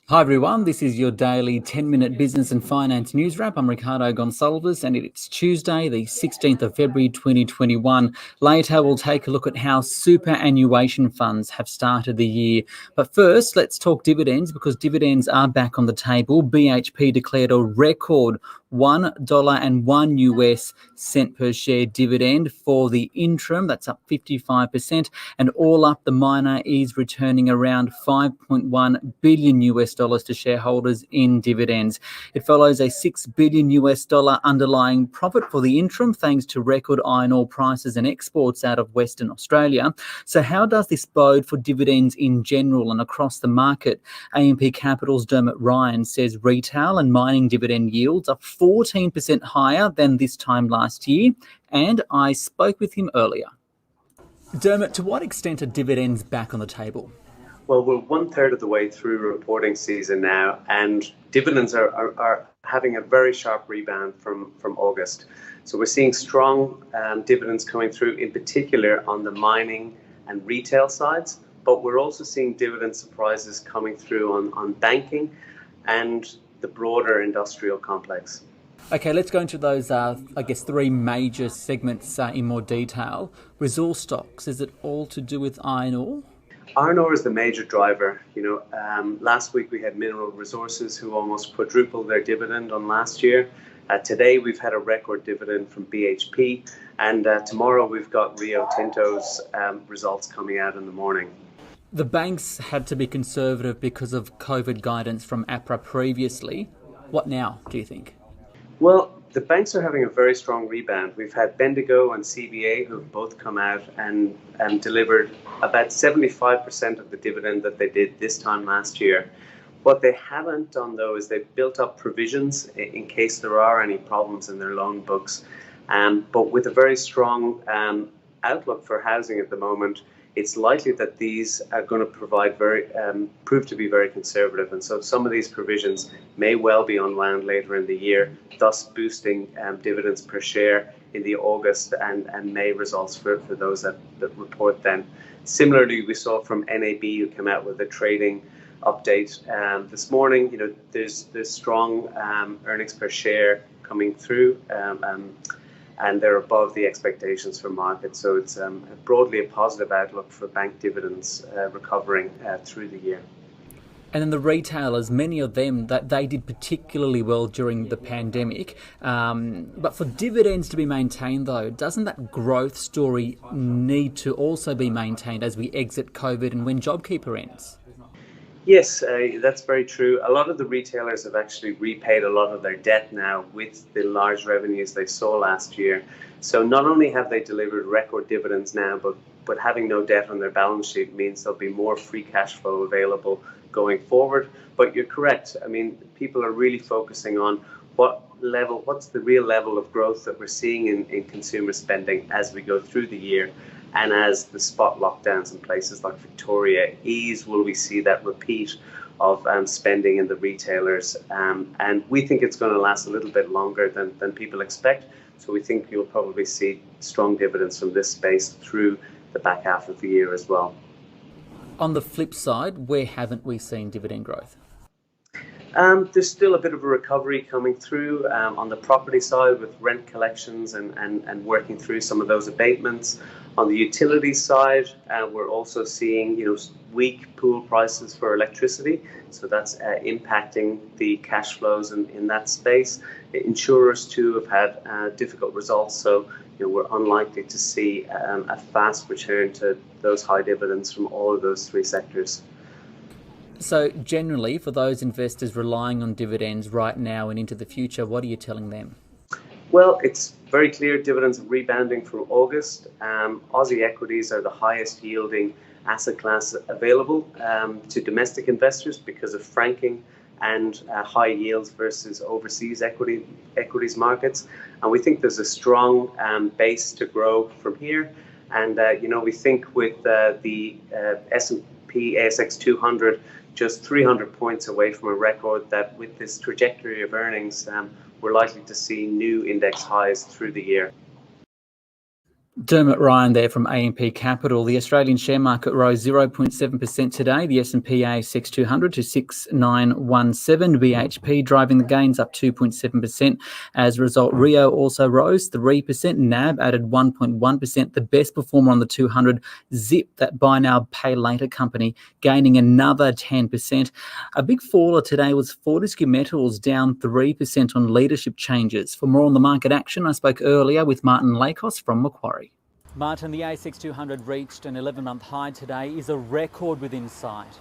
Hi everyone, this is your daily 10-minute business and finance news wrap. I'm Ricardo Gonçalves and it's Tuesday, the 16th of February 2021. Later, we'll take a look at how superannuation funds have started the year. But first, let's talk dividends because dividends are back on the table. BHP declared a record $1.01 per share dividend for the interim. That's up 55%. And all up, the miner is returning around $5.1 billion to shareholders in dividends. It follows a $6 billion underlying profit for the interim, thanks to record iron ore prices and exports out of Western Australia. So how does this bode for dividends in general and across the market? AMP Capital's Dermott says retail and mining dividend yields are 14% higher than this time last year, and I spoke with him earlier. Dermott, to what extent are dividends back on the table? Well, we're 1/3 of the way through reporting season now, and dividends are having a very sharp rebound from August. So we're seeing strong dividends coming through, in particular on the mining and retail sides, but we're also seeing dividend surprises coming through on banking and the broader industrial complex. Okay, let's go into those, three major segments in more detail. Resource stocks, is it all to do with iron ore? Iron ore is the major driver. Last week we had Mineral Resources who almost quadrupled their dividend on last year. Today we've had a record dividend from BHP, and tomorrow we've got Rio Tinto's results coming out in the morning. The banks had to be conservative because of COVID guidance from APRA previously. What now, do you think? Well, the banks are having a very strong rebound. We've had Bendigo and CBA who have both come out and delivered about 75% of the dividend that they did this time last year. What they haven't done, though, is they've built up provisions in case there are any problems in their loan books. But with a very strong outlook for housing at the moment, it's likely that these are going to prove to be very conservative. And so some of these provisions may well be unwound later in the year, thus boosting dividends per share in the August and May results for those that report then. Similarly, we saw from NAB who came out with a trading update this morning. There's strong earnings per share coming through. And they're above the expectations for markets. So it's broadly a positive outlook for bank dividends recovering through the year. And then the retailers, many of them, that they did particularly well during the pandemic. But for dividends to be maintained, though, doesn't that growth story need to also be maintained as we exit COVID and when JobKeeper ends? Yes, that's very true. A lot of the retailers have actually repaid a lot of their debt now with the large revenues they saw last year. So not only have they delivered record dividends now, but having no debt on their balance sheet means there'll be more free cash flow available going forward. But you're correct. I mean, people are really focusing on what's the real level of growth that we're seeing in consumer spending as we go through the year. And as the spot lockdowns in places like Victoria ease, will we see that repeat of spending in the retailers? And we think it's going to last a little bit longer than people expect. So we think you'll probably see strong dividends from this space through the back half of the year as well. On the flip side, where haven't we seen dividend growth? There's still a bit of a recovery coming through on the property side with rent collections and working through some of those abatements. On the utility side, we're also seeing weak pool prices for electricity, so that's impacting the cash flows in that space. Insurers too have had difficult results, so we're unlikely to see a fast return to those high dividends from all of those three sectors. So generally, for those investors relying on dividends right now and into the future, what are you telling them? Well, it's very clear dividends are rebounding from August. Aussie equities are the highest yielding asset class available to domestic investors because of franking and high yields versus overseas equities markets. And we think there's a strong base to grow from here. And, we think with the S&P ASX 200 just 300 points away from a record, that with this trajectory of earnings, we're likely to see new index highs through the year. Dermott Ryan there from A&P Capital. The Australian share market rose 0.7% today. The S&P ASX 200 to 6917. BHP driving the gains up 2.7%. As a result, Rio also rose 3%. NAB added 1.1%. The best performer on the 200, Zip, that buy now, pay later company, gaining another 10%. A big faller today was Fortescue Metals, down 3% on leadership changes. For more on the market action, I spoke earlier with Martin Lakos from Macquarie. Martin, the ASX 200 reached an 11-month high today. Is a record within sight?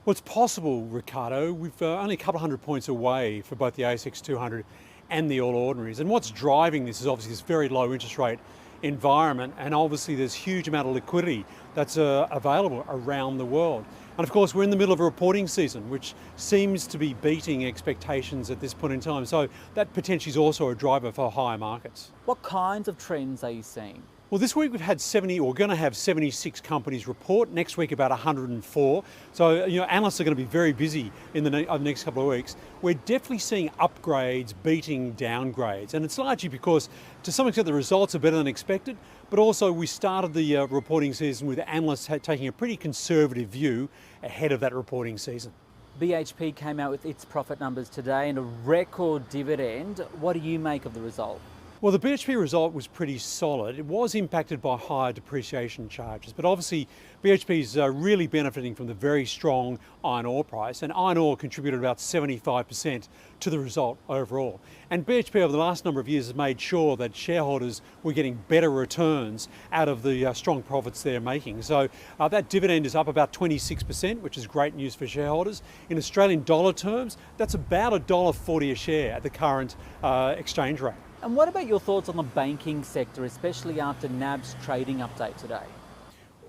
Well, it's possible, Ricardo. We've only a couple of hundred points away for both the ASX 200 and the All Ordinaries. And what's driving this is obviously this very low interest rate environment, and obviously there's huge amount of liquidity that's available around the world. And of course, we're in the middle of a reporting season, which seems to be beating expectations at this point in time. So that potentially is also a driver for higher markets. What kinds of trends are you seeing? Well, this week we've had we're going to have 76 companies report. Next week about 104. So, analysts are going to be very busy in the next couple of weeks. We're definitely seeing upgrades beating downgrades. And it's largely because, to some extent, the results are better than expected. But also we started the reporting season with analysts taking a pretty conservative view ahead of that reporting season. BHP came out with its profit numbers today and a record dividend. What do you make of the result? Well, the BHP result was pretty solid. It was impacted by higher depreciation charges, but obviously BHP is really benefiting from the very strong iron ore price, and iron ore contributed about 75% to the result overall. And BHP over the last number of years has made sure that shareholders were getting better returns out of the strong profits they're making. So that dividend is up about 26%, which is great news for shareholders. In Australian dollar terms, that's about $1.40 a share at the current exchange rate. And what about your thoughts on the banking sector, especially after NAB's trading update today?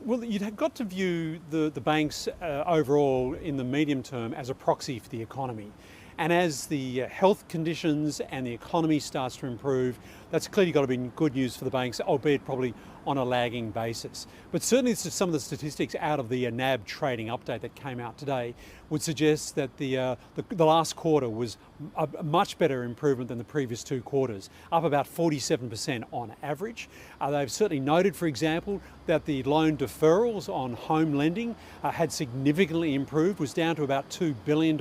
Well, you've got to view the banks overall in the medium term as a proxy for the economy. And as the health conditions and the economy starts to improve, that's clearly got to be good news for the banks, albeit probably on a lagging basis. But certainly some of the statistics out of the NAB trading update that came out today would suggest that the last quarter was a much better improvement than the previous two quarters, up about 47% on average. They've certainly noted, for example, that the loan deferrals on home lending had significantly improved, was down to about $2 billion.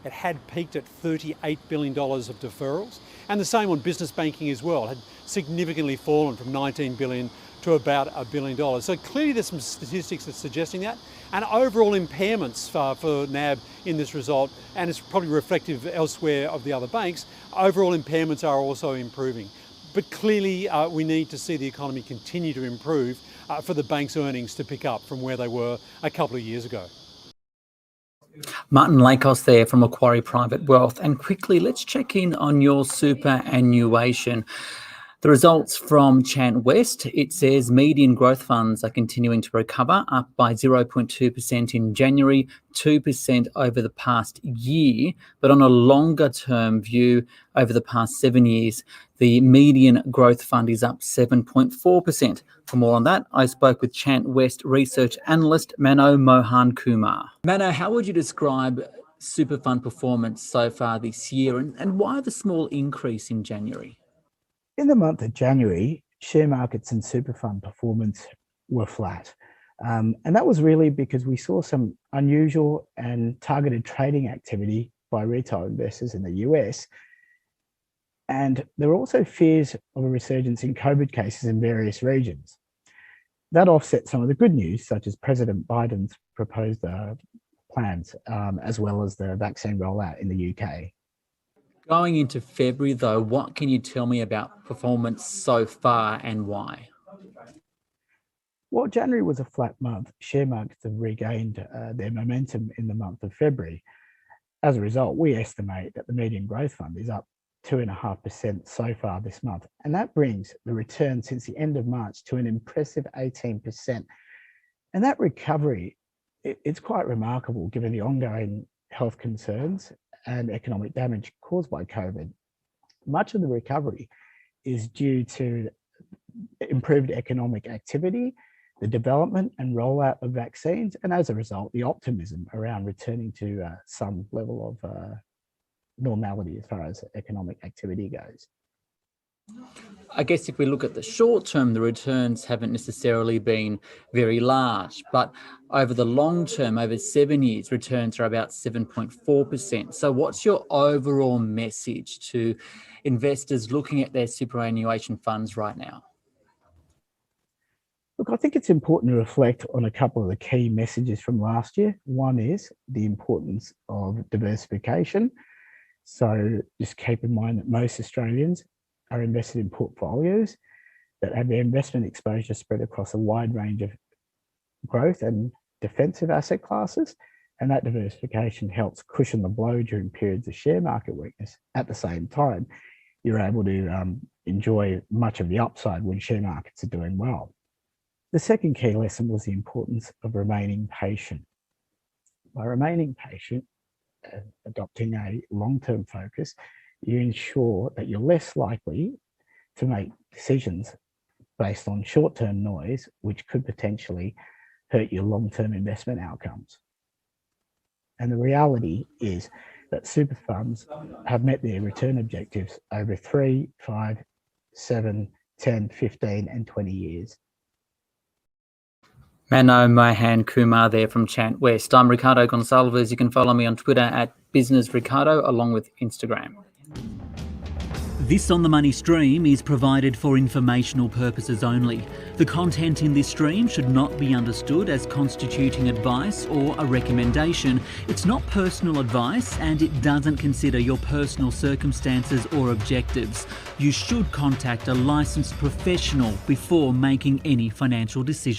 It had peaked at $38 billion of deferrals. And the same on business banking as well, had significantly fallen from $19 billion to about $1 billion. So clearly there's some statistics that's suggesting that. And overall impairments for NAB in this result, and it's probably reflective elsewhere of the other banks, overall impairments are also improving. But clearly we need to see the economy continue to improve for the bank's earnings to pick up from where they were a couple of years ago. Martin Lakos there from Macquarie Private Wealth. And quickly, let's check in on your superannuation. The results from Chant West, it says median growth funds are continuing to recover, up by 0.2% in January, 2% over the past year. But on a longer term view, over the past 7 years, the median growth fund is up 7.4%. For more on that, I spoke with Chant West research analyst Mano Mohankumar. Mano, how would you describe super fund performance so far this year, and why the small increase in January? In the month of January, share markets and super fund performance were flat. And that was really because we saw some unusual and targeted trading activity by retail investors in the US. And there were also fears of a resurgence in COVID cases in various regions. That offset some of the good news, such as President Biden's proposed plans, as well as the vaccine rollout in the UK. Going into February, though, what can you tell me about performance so far and why? Well, January was a flat month. Share markets have regained their momentum in the month of February. As a result, we estimate that the median growth fund is up 2.5% so far this month. And that brings the return since the end of March to an impressive 18%. And that recovery, it's quite remarkable given the ongoing health concerns and economic damage caused by COVID. Much of the recovery is due to improved economic activity, the development and rollout of vaccines, and as a result, the optimism around returning to some level of normality as far as economic activity goes. I guess if we look at the short term, the returns haven't necessarily been very large, but over the long term, over 7 years, returns are about 7.4%. So what's your overall message to investors looking at their superannuation funds right now? Look, I think it's important to reflect on a couple of the key messages from last year. One is the importance of diversification. So just keep in mind that most Australians are invested in portfolios that have their investment exposure spread across a wide range of growth and defensive asset classes. And that diversification helps cushion the blow during periods of share market weakness. At the same time, you're able to enjoy much of the upside when share markets are doing well. The second key lesson was the importance of remaining patient. By remaining patient and adopting a long-term focus, you ensure that you're less likely to make decisions based on short-term noise, which could potentially hurt your long-term investment outcomes. And the reality is that super funds have met their return objectives over 3, 5, 7, 10, 15 and 20 years. Mano Mohankumar there from Chant West. I'm Ricardo Gonçalves. You can follow me on Twitter at BusinessRicardo along with Instagram. This On The Money stream is provided for informational purposes only. The content in this stream should not be understood as constituting advice or a recommendation. It's not personal advice and it doesn't consider your personal circumstances or objectives. You should contact a licensed professional before making any financial decisions.